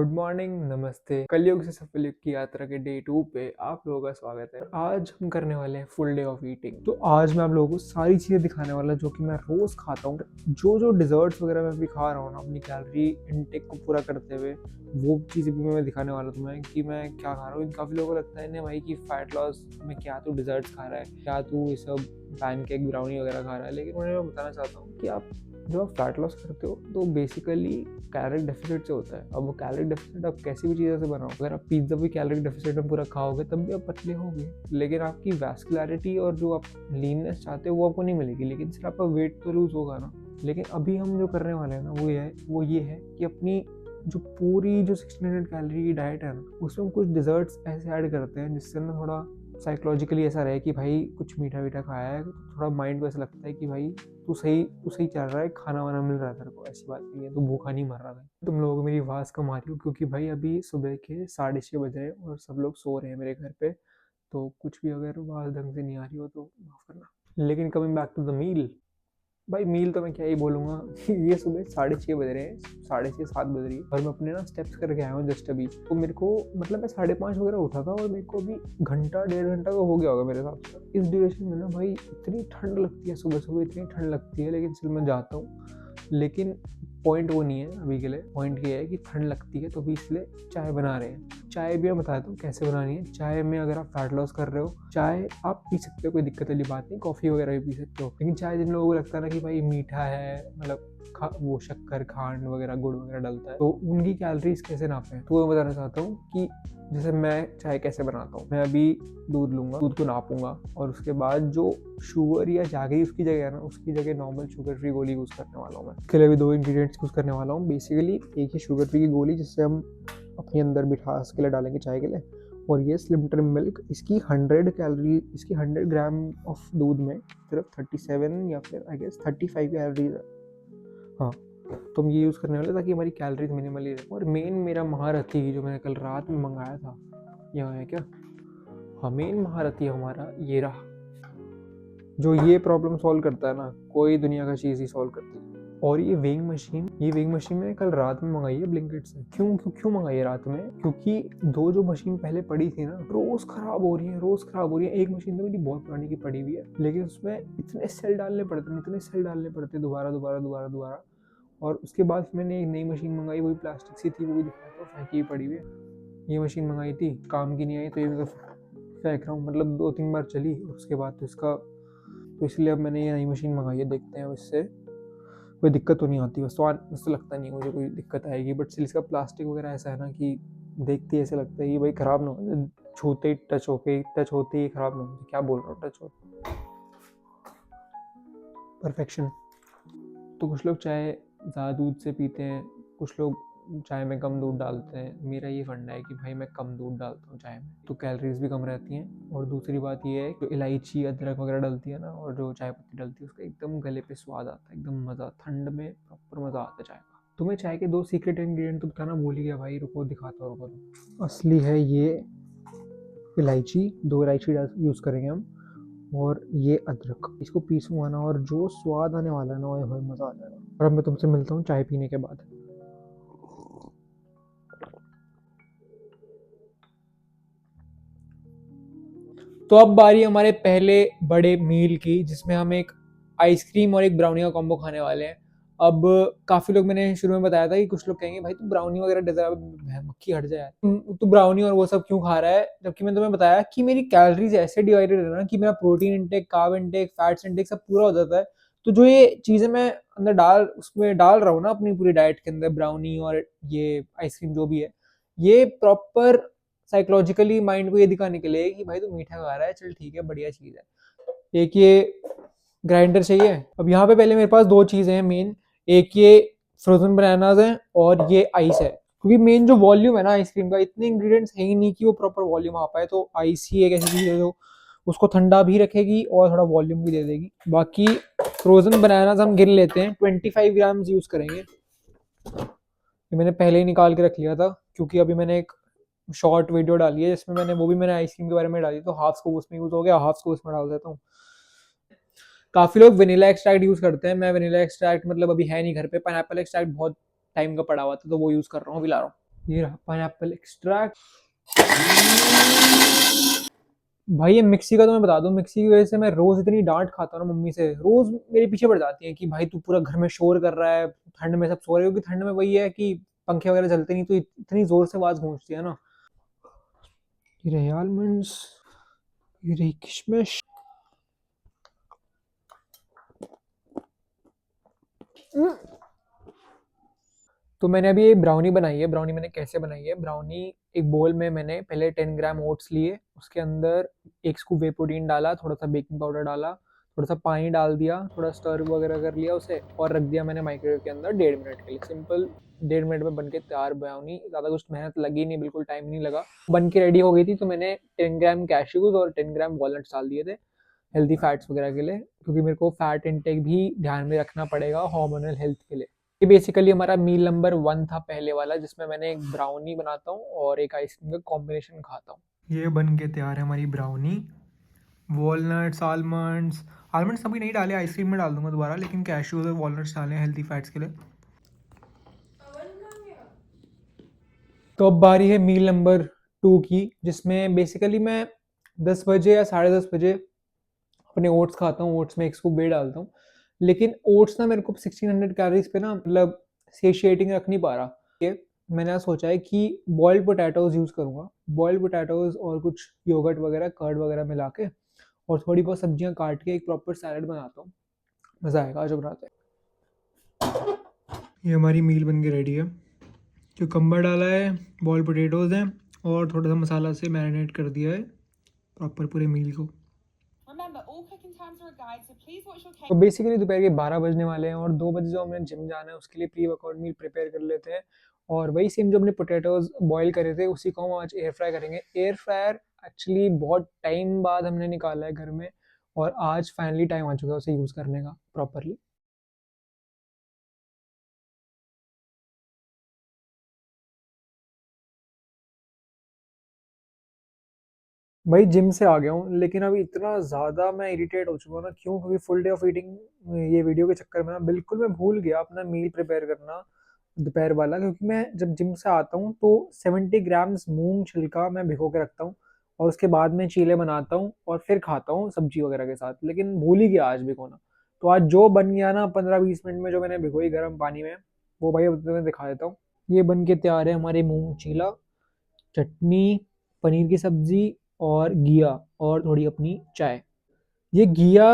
Good morning, नमस्ते। कलयुग से सफल युग की यात्रा के डे 2 पे आप लोगों का स्वागत है। आज हम करने वाले हैं फुल डे ऑफ ईटिंग। तो आज मैं आप लोगों को सारी चीज़ें दिखाने वाला जो कि मैं रोज़ खाता हूँ। जो जो डिजर्ट्स वगैरह मैं भी खा रहा हूँ ना अपनी कैलोरी इनटेक को पूरा करते हुए, वो चीज़ें भी मैं दिखाने वाला हूँ तुम्हें कि मैं क्या खा रहा हूँ। काफ़ी लोगों को लगता है ना भाई कि फैट लॉस में क्या तू डिजर्ट्स खा रहा है, क्या तू ये सब पैनकेक ब्राउनी वगैरह खा रहा है। लेकिन उन्हें मैं बताना चाहता हूँ कि आप जब आप फैट लॉस करते हो तो बेसिकली कैलोरी डेफिसिट से होता है। अब वो कैलोरी डेफिसिट आप कैसी भी चीज़ों से बनाओ, अगर आप पिज्ज़ा भी कैलोरी डेफिसिट में पूरा खाओगे तब भी आप पतले होगे, लेकिन आपकी वैस्कुलैरिटी और जो आप लीननेस चाहते हो वो आपको नहीं मिलेगी, लेकिन सिर्फ आपका वेट तो लूज होगा ना। लेकिन अभी हम जो करने वाले हैं ना वो ये है कि अपनी जो पूरी जो 1600 कैलोरी की डाइट है ना, उसमें हम कुछ डिजर्ट्स ऐसे ऐड करते हैं जिससे ना थोड़ा साइकोलॉजिकली ऐसा रहे कि भाई कुछ मीठा वीठा खाया है तो थोड़ा माइंड को ऐसा लगता है कि भाई तू सही चल रहा है, खाना वाना मिल रहा है तेरे को, ऐसी बात नहीं है, तू भूखा नहीं मर रहा है। तुम लोगों को मेरी आवाज़ कम आ रही हो क्योंकि भाई अभी सुबह के 6:30 बज रहे हैं और सब लोग सो रहे हैं मेरे घर पे, तो कुछ भी अगर आवाज़ ढंग से नहीं आ रही हो तो माफ़ करना। लेकिन coming back to the meal, भाई मील तो मैं क्या ही बोलूँगा। ये सुबह 6:30 बज रहे हैं, 6:30 7 बज रही है और मैं अपने ना स्टेप्स करके आया हूँ जस्ट अभी। तो मेरे को मतलब मैं 5:30 वगैरह उठा था और मेरे को अभी घंटा 1.5 घंटा तो हो गया होगा मेरे हिसाब से। इस ड्यूरेशन में ना भाई इतनी ठंड लगती है, सुबह सुबह इतनी ठंड लगती है, लेकिन फिर मैं जाता हूँ। लेकिन पॉइंट वो नहीं है अभी के लिए, पॉइंट ये है कि ठंड लगती है तो अभी इसलिए चाय बना रहे हैं। चाय भी मैं बताता हूँ कैसे बनानी है। चाय में अगर आप फैट लॉस कर रहे हो, चाय आप पी सकते हो, कोई दिक्कत वाली बात नहीं, कॉफ़ी वगैरह भी पी सकते हो। लेकिन चाय जिन लोगों को लगता है ना कि भाई मीठा है, मतलब वो शक्कर खांड वगैरह गुड़ वगैरह डलता है, तो उनकी कैलोरीज कैसे नापें, तो मैं बताना चाहता हूँ कि जैसे मैं चाय कैसे बनाता हूँ। मैं अभी दूध लूँगा, दूध को नापूंगा और उसके बाद जो शुगर या जैगरी उसकी जगह है ना, उसकी जगह नॉर्मल शुगर फ्री गोली यूज़ करने वाला हूँ मैं। इसके लिए भी 2 इंग्रेडिएंट्स यूज़ करने वाला हूँ। बेसिकली एक ही शुगर फ्री की गोली जिससे हम अपने अंदर मिठास के लिए डालेंगे चाय के लिए, और ये स्लिम ट्रिम मिल्क। इसकी 100 कैलोरी, इसकी 100 ग्राम ऑफ दूध में सिर्फ 37 या फिर आई गेस 35 कैलोरीज है। हाँ, तो हम ये यूज़ करने वाले ताकि हमारी कैलोरीज मिनिमली रहे। और मेन मेरा महारथी जो मैंने कल रात में मंगाया था, यहाँ है क्या, हाँ मेन महारथी हमारा ये रहा, जो ये प्रॉब्लम सॉल्व करता है ना, कोई दुनिया का चीज़ ही सॉल्व करती है। और ये वेइंग मशीन मैंने कल रात में मंगाई है ब्लिंकिट से। क्यों मंगाई है रात में, क्योंकि दो जो मशीन पहले पड़ी थी ना रोज खराब हो रही है। एक मशीन तो मेरी बहुत पुरानी की पड़ी हुई है, लेकिन उसमें इतने सेल डालने पड़ते दोबारा। और उसके बाद मैंने एक नई मशीन मंगाई, वही प्लास्टिक सी थी, वो भी दिखाया तो फेंकी पड़ी हुई है। ये मशीन मंगाई थी, काम की नहीं आई, तो ये मैं फेंक रहा हूँ। मतलब 2-3 बार चली और उसके बाद तो इसलिए अब मैंने ये नई मशीन मंगाई है। देखते हैं इससे कोई दिक्कत तो नहीं आती, बस तो वैसे लगता नहीं मुझे कोई दिक्कत आएगी, बट स्टिल इसका प्लास्टिक वगैरह ऐसा है ना कि देखते ही ऐसे लगता है कि भाई ख़राब ना हो, छूते ही टच होते ही ख़राब ना हो। क्या बोल रहा हूँ, टच हो परफेक्शन। तो कुछ लोग चाय ज़्यादा दूध से पीते हैं, कुछ लोग चाय में कम दूध डालते हैं। मेरा ये फंडा है कि भाई मैं कम दूध डालता हूँ चाय में, तो कैलोरीज भी कम रहती हैं। और दूसरी बात ये है, जो इलायची अदरक वगैरह डलती है ना और जो चाय पत्ती डलती है, उसका एकदम गले पे स्वाद आता है, एकदम मज़ा, ठंड में प्रॉपर मज़ा आता है चाय का। तुम्हें चाय के 2 सीक्रेट इंग्रेडिएंट तो बताना भूल ही गया भाई, रुको दिखाता हूँ, रुको। असली है ये इलायची, 2 इलायची यूज़ करेंगे हम, और ये अदरक। इसको पीसूंगा ना और जो स्वाद आने वाला है ना, ओए होए मज़ा आ जाएगा। और अब मैं तुमसे मिलता हूँ चाय पीने के बाद। तो अब बारी हमारे पहले बड़े मील की, जिसमें हम एक आइसक्रीम और एक ब्राउनी का कॉम्बो खाने वाले हैं। अब काफी लोग, मैंने शुरू में बताया था कि कुछ लोग कहेंगे भाई तू ब्राउनी वगैरह डेजर्ट, मक्खी हट जाए, तू ब्राउनी और वो सब क्यों खा रहा है, जबकि मैंने तुम्हें बताया कि मेरी कैलोरीज ऐसे डिवाइडेड है ना कि मेरा protein intake, carb intake, fats intake सब पूरा हो जाता है। तो जो ये चीजें मैं अंदर उसमें डाल रहा हूँ ना अपनी पूरी डाइट के अंदर, ब्राउनी और ये आइसक्रीम जो भी है, ये प्रॉपर साइकोलॉजिकली माइंड को ये दिखाने के लिए कि भाई तू मीठा खा रहा है, चल ठीक है, बढ़िया चीज है। एक ये ग्राइंडर चाहिए। अब यहाँ पे पहले मेरे पास 2 चीजें हैं मेन, एक ये फ्रोजन बनानाज है और ये आइस है। क्योंकि मेन जो वॉल्यूम है ना आइसक्रीम का, इतने इंग्रेडिएंट्स है ही नहीं कि वो प्रॉपर वॉल्यूम आ पाए, तो आइस ही एक ऐसी चीज है जो उसको ठंडा भी रखेगी और थोड़ा वॉल्यूम भी दे देगी। बाकी फ्रोजन बनानाज हम गिन लेते हैं, 25 ग्राम यूज करेंगे। ये मैंने पहले ही निकाल के रख लिया था, क्योंकि अभी मैंने एक शॉर्ट वीडियो डाली है जिसमें मैंने आइसक्रीम के बारे में डाली, तो हाफ स्कूप उसमें यूज हो गया, हाफ स्कूप उसमें डाल देता हूँ। काफी लोग वेनिला एक्सट्रैक्ट यूज करते हैं, मैं वेनिला एक्सट्रैक्ट मतलब अभी है नहीं घर पे, पाइनएप्पल एक्सट्रैक्ट बहुत टाइम का पड़ा हुआ था तो वो यूज कर रहा हूँ, अभी ला रहा हूँ। ये रहा पाइनएप्पल एक्सट्रैक्ट। भाई ये मिक्सी का तो मैं बता दूं, मिक्सी की वजह से मैं रोज इतनी डांट खाता हूँ ना मम्मी से, रोज मेरे पीछे पड़ जाती है कि भाई तू पूरा घर में शोर कर रहा है, ठंड में सब सो रहे हो, क्योंकि ठंड में वही है कि पंखे वगैरह चलते नहीं तो इतनी जोर से आवाज गूंजती है ना। ये रहे आलमंड्स, ये रही किशमिश। तो मैंने अभी ये ब्राउनी बनाई है। ब्राउनी मैंने कैसे बनाई है, ब्राउनी एक बोल में मैंने पहले 10 ग्राम ओट्स लिए, उसके अंदर एक स्कूप वे प्रोटीन डाला, थोड़ा सा बेकिंग पाउडर डाला, थोड़ा सा पानी डाल दिया, थोड़ा स्टर वगैरह कर लिया उसे और रख दिया मैंने माइक्रोवेव के अंदर 1.5 मिनट के लिए। सिंपल 1.5 मिनट में बन के तैयार ब्राउनी, ज़्यादा कुछ मेहनत लगी नहीं, बिल्कुल टाइम नहीं लगा, बन के रेडी हो गई थी। तो मैंने 10 ग्राम कैश्यूज और 10 ग्राम वॉलनट्स डाल दिए थे हेल्दी फैट्स वगैरह के लिए, क्योंकि मेरे को फैट इंटेक भी ध्यान में रखना पड़ेगा हार्मोनल हेल्थ के लिए। ये बेसिकली हमारा मील नंबर 1 था पहले वाला, जिसमें मैंने एक ब्राउनी बनाता हूँ और एक आइसक्रीम का कॉम्बिनेशन खाता हूँ। ये बन के तैयार है हमारी ब्राउनी। वॉलनट्स, आलमंड्स, आलमंड्स अभी नहीं डाले, आइसक्रीम में डाल दूंगा दोबारा, लेकिन कैश्यूज और वॉलनट्स डाले हैं हेल्दी फैट्स के लिए। तो अब बारी है मील नंबर 2 की, जिसमें बेसिकली मैं 10 बजे या 10:30 बजे अपने ओट्स खाता हूँ। ओट्स में एक स्कूप बेर डालता हूँ, लेकिन ओट्स ना मेरे को 1600 कैलोरीज पे ना मतलब सेशिएटिंग रख नहीं पा रहा। ये मैंने आज सोचा है कि बॉइल्ड पोटैटोज यूज़ करूँगा, बॉइल्ड पोटैटोज और कुछ योगर्ट वगैरह, कर्ड वगैरह मिला के और थोड़ी बहुत सब्जियां काट के एक प्रॉपर सैलड बनाता हूँ। मज़ा आएगा आज बनाते हैं। ये हमारी मील बन के रेडी है। क्यूकम्बर डाला है, बॉइल्ड पोटैटोज हैं और थोड़ा सा मसाला से मैरिनेट कर दिया है प्रॉपर पूरे मील को। तो बेसिकली दोपहर के 12 बजने वाले हैं और 2 बजे जो हमें जिम जाना है उसके लिए प्री वर्कआउट मील प्रिपेयर कर लेते हैं। और वही सेम जो हमने पोटैटोज बॉईल करे थे उसी को हम आज एयर फ्राई करेंगे। एयर फ्रायर एक्चुअली बहुत टाइम बाद हमने निकाला है घर में और आज फाइनली टाइम आ चुका है उसे यूज़ करने का प्रॉपरली। भाई जिम से आ गया हूँ, लेकिन अभी इतना ज़्यादा मैं इरिटेट हो चुका हूँ ना, क्यों? क्योंकि फुल डे ऑफ ईटिंग ये वीडियो के चक्कर में ना बिल्कुल मैं भूल गया अपना मील प्रिपेयर करना दोपहर वाला। क्योंकि मैं जब जिम से आता हूँ तो 70 ग्राम्स मूंग छिलका मैं भिगो के रखता हूँ और उसके बाद में चीले बनाता हूँ और फिर खाता हूँ सब्जी वगैरह के साथ, लेकिन भूल ही गया आज भिगोना। तो आज जो बन गया ना 15-20 मिनट में, जो मैंने भिगोई गर्म पानी में, वो भाई अब तुम्हें दिखा देता हूँ। ये बन के तैयार है हमारे मूंग चीला, चटनी, पनीर की सब्जी और घिया और थोड़ी अपनी चाय। ये घिया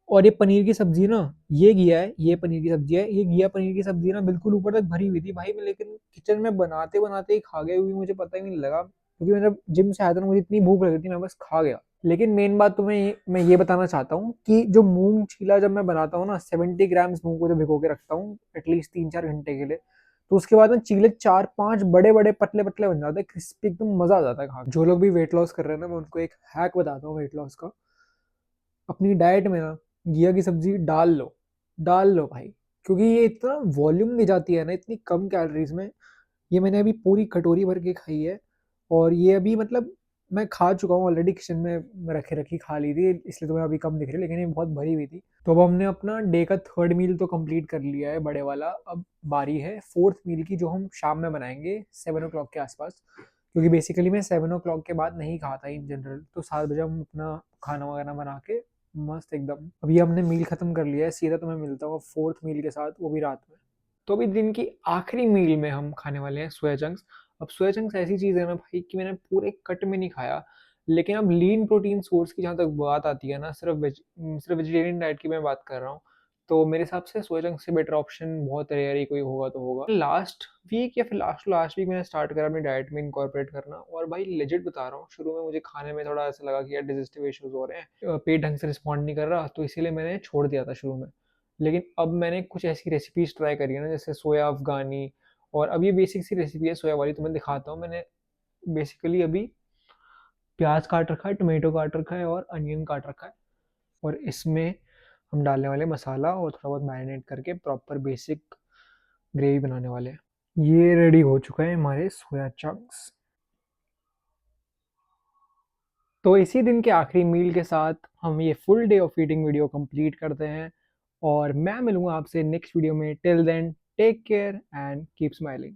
और ये पनीर की सब्जी ना, ये घिया है, ये पनीर की सब्जी है। ये घिया पनीर की सब्जी ना बिल्कुल ऊपर तक भरी हुई थी भाई मैं, लेकिन किचन में बनाते बनाते ही खा गया, क्योंकि मुझे पता ही नहीं लगा, क्योंकि मैं जब जिम से आया था ना मुझे इतनी भूख लगी थी मैं बस खा गया। लेकिन मेन बात तो मैं ये बताना चाहता हूँ कि जो मूंग चीला जब मैं बनाता हूँ ना, 70 ग्राम्स मूंग को जब भिगो के रखता हूँ एटलीस्ट 3-4 घंटे के लिए, तो उसके बाद में चीले 4-5 बड़े बड़े पतले पतले बन जाते हैं, क्रिस्पी एकदम, मजा आ जाता है खा के। जो लोग भी वेट लॉस कर रहे हैं ना, मैं उनको एक हैक बताता हूँ वेट लॉस का। अपनी डाइट में ना घिया की सब्जी डाल लो भाई, क्योंकि ये इतना वॉल्यूम दे जाती है ना इतनी कम कैलोरीज में। ये मैंने अभी पूरी कटोरी भर के खाई है और ये अभी मतलब मैं खा चुका हूँ ऑलरेडी, किचन में रखे रखी खा ली थी, इसलिए तो मैं अभी कम दिख रही है, लेकिन ये बहुत भरी हुई थी। तो अब हमने अपना डे का 3rd मील तो कंप्लीट कर लिया है बड़े वाला। अब बारी है 4th मील की, जो हम शाम में बनाएंगे 7 o'clock के आसपास, क्योंकि बेसिकली मैं 7 o'clock के बाद नहीं खाता इन जनरल। तो 7 बजे हम अपना खाना वगैरह बना के मस्त एकदम, अभी हमने मील खत्म कर लिया है, सीधा तो मैं मिलता हूँ 4th मील के साथ, वो भी रात में। तो अभी दिन की आखिरी मील में हम खाने वाले हैं सोया चंक्स। अब सोया चंक्स ऐसी चीज़ है ना भाई कि मैंने पूरे कट में नहीं खाया, लेकिन अब लीन प्रोटीन सोर्स की जहाँ तक बात आती है ना, सिर्फ वेजिटेरियन डाइट की मैं बात कर रहा हूँ, तो मेरे हिसाब से सोया चंक्स से बेटर ऑप्शन बहुत रेयर ही कोई होगा तो होगा। लास्ट वीक या फिर लास्ट लास्ट वीक मैंने स्टार्ट करा अपनी डाइट में इनकॉर्पोरेट करना, और भाई लेजिट बता रहा हूँ, शुरू में मुझे खाने में थोड़ा ऐसा लगा कि यार डिजेस्टिव इश्यूज हो रहे हैं, पेट ढंग से रिस्पॉन्ड नहीं कर रहा, तो इसीलिए मैंने छोड़ दिया था शुरू में। लेकिन अब मैंने कुछ ऐसी रेसिपीज ट्राई करी है ना, जैसे सोया अफगानी, और अब ये बेसिक सी रेसिपी है सोया वाली, तो मैं दिखाता हूँ। मैंने बेसिकली अभी प्याज काट रखा है, टोमेटो काट रखा है और अनियन काट रखा है, और इसमें हम डालने वाले मसाला और थोड़ा बहुत मैरिनेट करके प्रॉपर बेसिक ग्रेवी बनाने वाले हैं। ये रेडी हो चुका है हमारे सोया चंक्स। तो इसी दिन के आखिरी मील के साथ हम ये full day of eating video complete करते हैं, और मैं मिलूंगा आपसे नेक्स्ट वीडियो में। Till then take care and keep smiling.